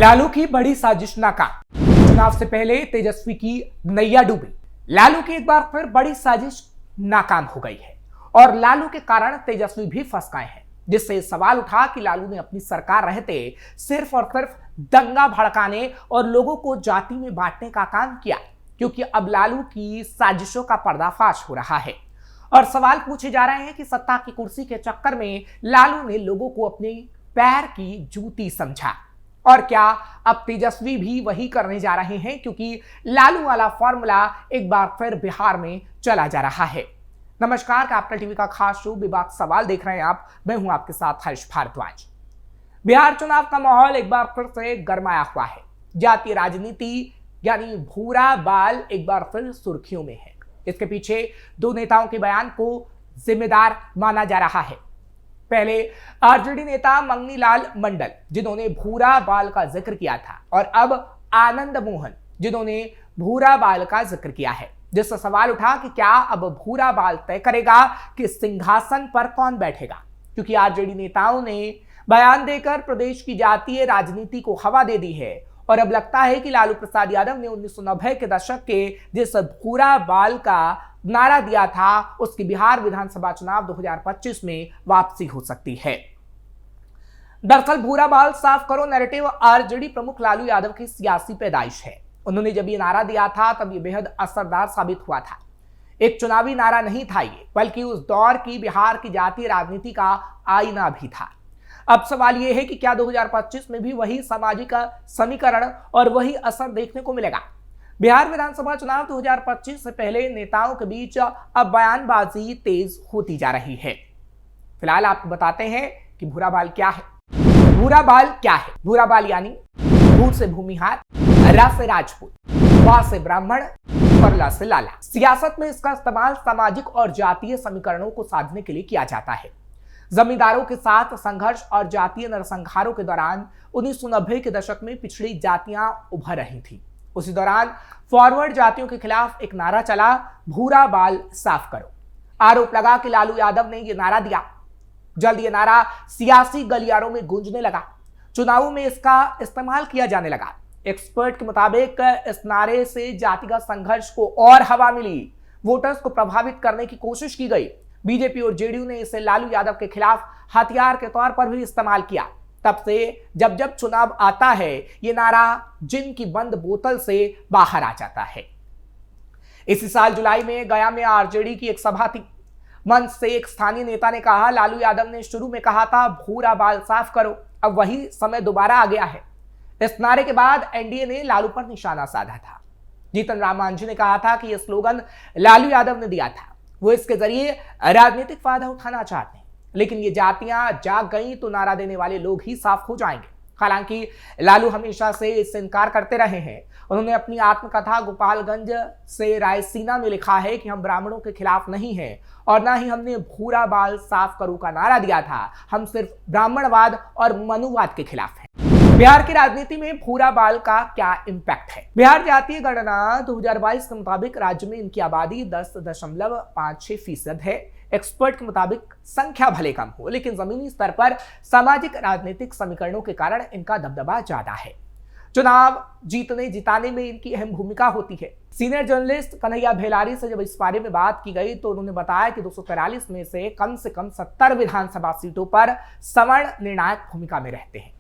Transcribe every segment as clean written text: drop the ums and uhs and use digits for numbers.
लालू की बड़ी साजिश नाकाम। चुनाव से पहले तेजस्वी की नैया डूबी। लालू की एक बार फिर बड़ी साजिश नाकाम हो गई है और लालू के कारण तेजस्वी भी फंस गए हैं, जिससे सवाल उठा कि लालू ने अपनी सरकार रहते सिर्फ और सिर्फ दंगा भड़काने और लोगों को जाति में बांटने का काम किया, क्योंकि अब लालू की साजिशों का पर्दाफाश हो रहा है और सवाल पूछे जा रहे हैं कि सत्ता की कुर्सी के चक्कर में लालू ने लोगों को अपने पैर की जूती समझा। और क्या अब तेजस्वी भी वही करने जा रहे हैं, क्योंकि लालू वाला फॉर्मूला एक बार फिर बिहार में चला जा रहा है। नमस्कार, कैपिटल टीवी का खास शो विवाद सवाल देख रहे हैं आप। मैं हूं आपके साथ हर्ष भारद्वाज। बिहार चुनाव का माहौल एक बार फिर से गरमाया हुआ है। जातीय राजनीति यानी भूरा बाल एक बार फिर सुर्खियों में है। इसके पीछे दो नेताओं के बयान को जिम्मेदार माना जा रहा है। पहले आरजेडी नेता मंगनी लाल मंडल, जिन्होंने भूरा बाल का जिक्र किया था, और अब आनंद मोहन, जिन्होंने भूरा बाल का जिक्र किया है, जिससे सवाल उठा कि क्या अब भूरा बाल तय करेगा कि सिंहासन पर कौन बैठेगा, क्योंकि आरजेडी नेताओं ने बयान देकर प्रदेश की जातीय राजनीति को हवा दे दी है और अब लगता है कि लालू प्रसाद यादव ने 1990 के दशक के जिस भूरा बाल का नारा दिया था, उसकी बिहार विधानसभा चुनाव 2025 में वापसी हो सकती है। दरअसल भूरा बाल साफ करो नैरेटिव आरजेडी प्रमुख लालू यादव की सियासी पैदाइश है। उन्होंने जब ये नारा दिया था तब ये बेहद असरदार साबित हुआ था। एक चुनावी नारा नहीं था ये, बल्कि उस दौर की बिहार की जातीय राजनीति का आईना भी था। अब सवाल यह है कि क्या 2025 में भी वही सामाजिक समीकरण और वही असर देखने को मिलेगा। बिहार विधानसभा चुनाव 2025 से पहले नेताओं के बीच अब बयानबाजी तेज होती जा रही है। फिलहाल आपको बताते हैं कि भूरा बाल क्या है। भूरा बाल क्या है? भूरा बाल यानी भू से भूमिहार, रा से राजपूत, वा से ब्राह्मण, परला से लाला। सियासत में इसका इस्तेमाल सामाजिक और जातीय समीकरणों को साधने के लिए किया जाता है। जमींदारों के साथ संघर्ष और जातीय नरसंहारों के दौरान 1990 के दशक में पिछड़ी जातियां उभर रही थी। उसी दौरान फॉरवर्ड जातियों के खिलाफ एक नारा चला, भूरा बाल साफ करो। आरोप लगा कि लालू यादव ने यह नारा दिया। जल्द ये नारा सियासी गलियारों में गूंजने लगा। चुनावों में इसका इस्तेमाल किया जाने लगा। एक्सपर्ट के मुताबिक इस नारे से जातिगत संघर्ष को और हवा मिली। वोटर्स को प्रभावित करने की कोशिश की गई। बीजेपी और जेडीयू ने इसे लालू यादव के खिलाफ हथियार के तौर पर भी इस्तेमाल किया। तब से जब जब चुनाव आता है, ये नारा जिन की बंद बोतल से बाहर आ जाता है। इसी साल जुलाई में गया में आरजेडी की एक सभा थी। मंच से एक स्थानीय नेता ने कहा, लालू यादव ने शुरू में कहा था भूरा बाल साफ करो, अब वही समय दोबारा आ गया है। इस नारे के बाद एनडीए ने लालू पर निशाना साधा था। जीतन राम मांझी ने कहा था कि यह स्लोगन लालू यादव ने दिया था, वो इसके जरिए राजनीतिक फायदा उठाना चाहते हैं। लेकिन ये जातियां जाग गई तो नारा देने वाले लोग ही साफ हो जाएंगे। हालांकि लालू हमेशा से इससे इनकार करते रहे हैं। उन्होंने अपनी आत्मकथा गोपालगंज से रायसीना में लिखा है कि हम ब्राह्मणों के खिलाफ नहीं हैं और ना ही हमने भूरा बाल साफ करो का नारा दिया था। हम सिर्फ ब्राह्मणवाद और मनुवाद के खिलाफ हैं। बिहार की राजनीति में भूरा बाल का क्या इंपैक्ट है? बिहार जातीय गणना 2022 के मुताबिक राज्य में इनकी आबादी 10.56% है। एक्सपर्ट के मुताबिक संख्या भले कम हो, लेकिन जमीनी स्तर पर सामाजिक राजनीतिक समीकरणों के कारण इनका दबदबा ज्यादा है। चुनाव जीतने जिताने में इनकी अहम भूमिका होती है। सीनियर जर्नलिस्ट कन्हैया भेलारी से जब इस बारे में बात की गई तो उन्होंने बताया कि 243 में से कम 70 विधानसभा सीटों पर सवर्ण निर्णायक भूमिका में रहते हैं।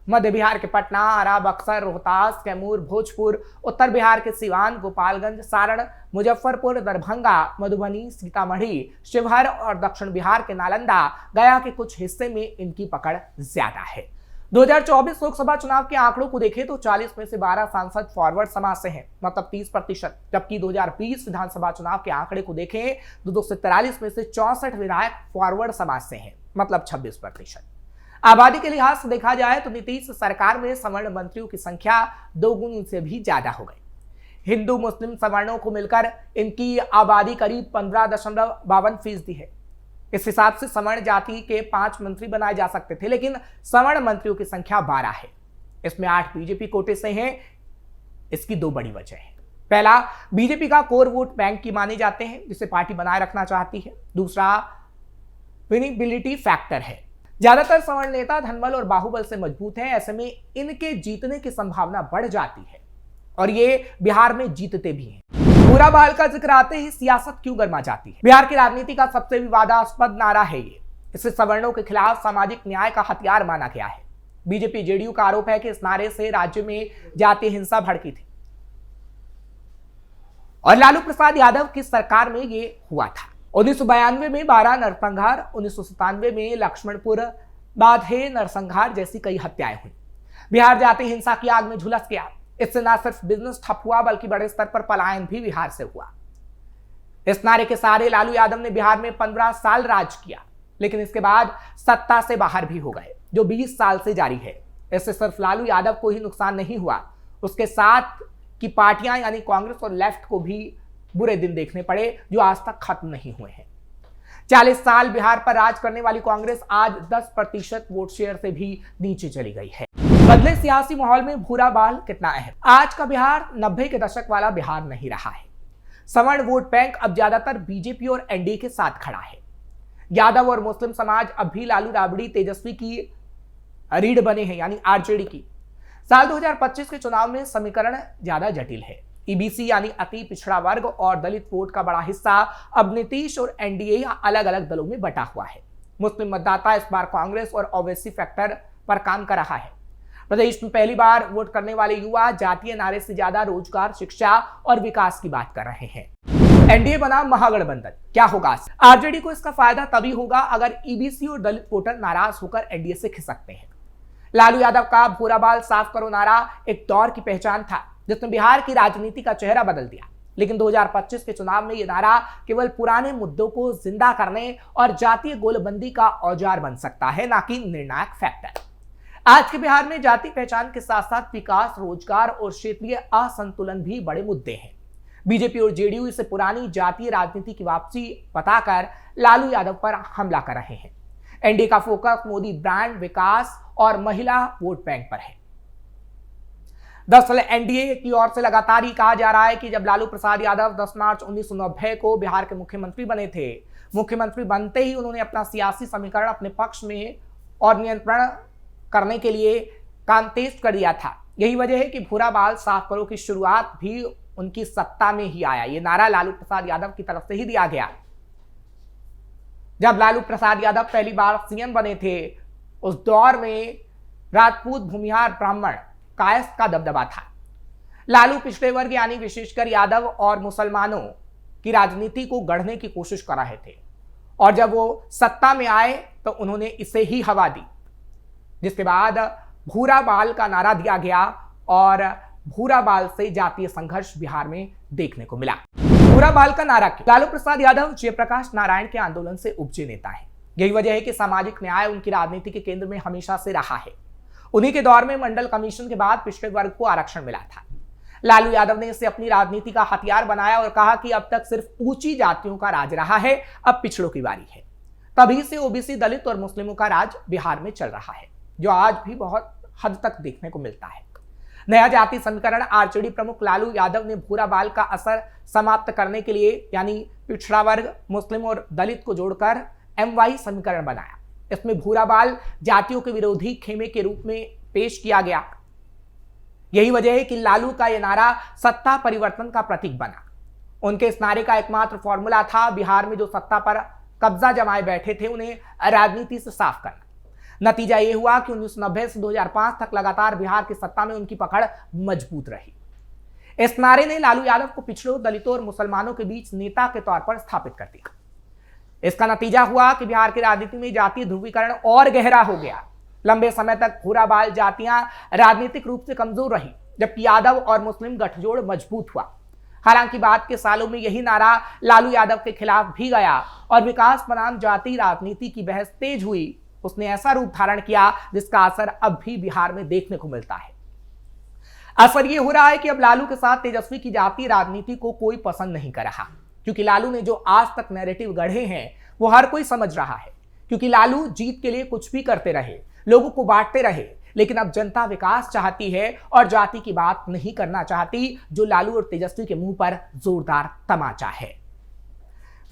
मध्य बिहार के पटना, आरा, बक्सर, रोहतास, कैमूर, भोजपुर, उत्तर बिहार के सिवान, गोपालगंज, सारण, मुजफ्फरपुर, दरभंगा, मधुबनी, सीतामढ़ी, शिवहर और दक्षिण बिहार के नालंदा, गया के कुछ हिस्से में इनकी पकड़ ज्यादा है। 2024 लोकसभा चुनाव के आंकड़ों को देखें तो 40 में से 12 सांसद फॉरवर्ड समाज से हैं, मतलब 30%। जबकि 2020 विधानसभा चुनाव के आंकड़े को देखें तो 243 में से 64 विधायक फॉरवर्ड समाज से हैं, मतलब 26%। आबादी के लिहाज से देखा जाए तो नीतीश सरकार में सवर्ण मंत्रियों की संख्या दोगुनी से भी ज्यादा हो गई। हिंदू मुस्लिम सवर्णों को मिलकर इनकी आबादी करीब 15.52% है। इस हिसाब से सवर्ण जाति के 5 मंत्री बनाए जा सकते थे, लेकिन सवर्ण मंत्रियों की संख्या 12 है। इसमें 8 बीजेपी कोटे से हैं। इसकी 2 बड़ी वजह है। पहला, बीजेपी का कोर वोट बैंक की माने जाते हैं, जिसे पार्टी बनाए रखना चाहती है। दूसरा, विनिबिलिटी फैक्टर है। ज्यादातर सवर्ण नेता धनबल और बाहुबल से मजबूत हैं, ऐसे में इनके जीतने की संभावना बढ़ जाती है और ये बिहार में जीतते भी हैं। भूरा बाल का जिक्र आते ही सियासत क्यों गर्मा जाती है? बिहार की राजनीति का सबसे विवादास्पद नारा है ये। इसे सवर्णों के खिलाफ सामाजिक न्याय का हथियार माना गया है। बीजेपी जेडीयू का आरोप है कि इस नारे से राज्य में जातीय हिंसा भड़की थी और लालू प्रसाद यादव की सरकार में ये हुआ था। 1992 में 12 नरसंहार, 1997 में लक्ष्मणपुर बाधे नरसंहार जैसी कई हत्याएं हुई। बिहार जातीय हिंसा की आग में झुलस गया। इससे न सिर्फ बिजनेस ठप हुआ बल्कि बड़े स्तर पर पलायन भी बिहार से हुआ। इस नारे के सहारे लालू यादव ने बिहार में 15 साल राज किया, लेकिन इसके बाद सत्ता से बाहर भी हो गए, जो 20 साल से जारी है। इससे सिर्फ लालू यादव को ही नुकसान नहीं हुआ, उसके साथ की पार्टियां यानी कांग्रेस और लेफ्ट को भी बुरे दिन देखने पड़े, जो आज तक खत्म नहीं हुए हैं। 40 साल बिहार पर राज करने वाली कांग्रेस आज 10% वोट शेयर से भी नीचे चली गई है। बदले सियासी माहौल में भूरा बाल कितना अहम? आज का बिहार 90 के दशक वाला बिहार नहीं रहा है। सवर्ण वोट बैंक अब ज्यादातर बीजेपी और एनडीए के साथ खड़ा है। यादव और मुस्लिम समाज अब भी लालू राबड़ी तेजस्वी की रीढ़ बने हैं, यानी आरजेडी की। साल 2025 के चुनाव में समीकरण ज्यादा जटिल है। ईबीसी यानी अति पिछड़ा वर्ग और दलित वोट का बड़ा हिस्सा अब नीतीश और एनडीए या अलग अलग दलों में बटा हुआ है। मुस्लिम मतदाता इस बार कांग्रेस और ओवैसी फैक्टर पर काम कर रहा है। प्रदेश में पहली बार वोट करने वाले युवा जातीय नारे से ज्यादा रोजगार, शिक्षा और विकास की बात कर रहे हैं। एनडीए बना महागठबंधन, क्या होगा? आरजेडी को इसका फायदा तभी होगा अगर ईबीसी और दलित वोटर नाराज होकर एनडीए से खिसकते हैं। लालू यादव का भूरा बाल साफ करो नारा एक दौर की पहचान था, जिसने बिहार की राजनीति का चेहरा बदल दिया। लेकिन 2025 के चुनाव में यह नारा केवल पुराने मुद्दों को जिंदा करने और जातीय गोलबंदी का औजार बन सकता है, ना कि निर्णायक फैक्टर। आज के बिहार में जाति पहचान के साथ साथ विकास, रोजगार और क्षेत्रीय असंतुलन भी बड़े मुद्दे हैं। बीजेपी और जेडीयू इसे पुरानी जातीय राजनीति की वापसी बताकर लालू यादव पर हमला कर रहे हैं। एनडीए का फोकस मोदी ब्रांड, विकास और महिला वोट बैंक पर है। दरअसल एनडीए की ओर से लगातार ही कहा जा रहा है कि जब लालू प्रसाद यादव 10 मार्च 1990 को बिहार के मुख्यमंत्री बने थे, मुख्यमंत्री बनते ही उन्होंने अपना सियासी समीकरण अपने पक्ष में और नियंत्रण करने के लिए काम तेज कर दिया था। यही वजह है कि भूरा बाल साफ करो की शुरुआत भी उनकी सत्ता में ही आया। ये नारा लालू प्रसाद यादव की तरफ से ही दिया गया। जब लालू प्रसाद यादव पहली बार सीएम बने थे, उस दौर में राजपूत, भूमिहार, ब्राह्मण, कायस्थ का दबदबा था। लालू पिछड़े वर्ग यानी विशेषकर यादव और मुसलमानों की राजनीति को गढ़ने की कोशिश कर रहे थे और जब वो सत्ता में आए तो उन्होंने इसे ही हवा दी, जिसके बाद भूरा बाल का नारा दिया गया और भूरा बाल से जातीय संघर्ष बिहार में देखने को मिला। भूरा बाल का नारा क्यों? लालू प्रसाद यादव जयप्रकाश नारायण के आंदोलन से उपजे नेता है। यही वजह है कि सामाजिक न्याय उनकी राजनीति के केंद्र में हमेशा से रहा है। उन्हीं के दौर में मंडल कमीशन के बाद पिछड़े वर्ग को आरक्षण मिला था। लालू यादव ने इसे अपनी राजनीति का हथियार बनाया और कहा कि अब तक सिर्फ ऊंची जातियों का राज रहा है, अब पिछड़ों की बारी है। तभी से ओबीसी, दलित और मुस्लिमों का राज बिहार में चल रहा है, जो आज भी बहुत हद तक देखने को मिलता है। नया जाति समीकरण आरजेडी प्रमुख लालू यादव ने भूरा बाल का असर समाप्त करने के लिए यानी पिछड़ा वर्ग, मुस्लिम और दलित को जोड़कर एमवाई समीकरण बनाया। इसमें भूरा बाल जातियों के विरोधी खेमे के रूप में पेश किया गया। यही वजह है कि लालू का यह नारा सत्ता परिवर्तन का प्रतीक बना। उनके इस नारे का एकमात्र फॉर्मूला था बिहार में जो सत्ता पर कब्जा जमाए बैठे थे उन्हें राजनीति से साफ करना। नतीजा यह हुआ कि 1990 से 2005 तक लगातार बिहार की सत्ता में उनकी पकड़ मजबूत रही। इस नारे ने लालू यादव को पिछड़ों, दलितों और मुसलमानों के बीच नेता के तौर पर स्थापित कर दिया। इसका नतीजा हुआ कि बिहार की राजनीति में जातीय ध्रुवीकरण और गहरा हो गया। लंबे समय तक भूरा बाल जातियां राजनीतिक रूप से कमजोर रही, जबकि यादव और मुस्लिम गठजोड़ मजबूत हुआ। हालांकि बाद के सालों में यही नारा लालू यादव के खिलाफ भी गया और विकास बनाम जाति राजनीति की बहस तेज हुई। उसने ऐसा रूप धारण किया जिसका असर अब भी बिहार में देखने को मिलता है। असर यह हो रहा है कि अब लालू के साथ तेजस्वी की जातीय राजनीति को कोई पसंद नहीं कर रहा, क्योंकि लालू ने जो आज तक नैरेटिव गढ़े हैं वो हर कोई समझ रहा है। क्योंकि लालू जीत के लिए कुछ भी करते रहे, लोगों को बांटते रहे, लेकिन अब जनता विकास चाहती है और जाति की बात नहीं करना चाहती, जो लालू और तेजस्वी के मुंह पर जोरदार तमाचा है।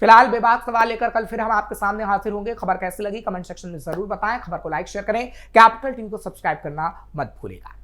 फिलहाल बेबाक सवाल लेकर कल फिर हम आपके सामने हाजिर होंगे। खबर कैसी लगी कमेंट सेक्शन में जरूर बताएं। खबर को लाइक शेयर करें। कैपिटल टीवी को सब्सक्राइब करना मत भूलिएगा।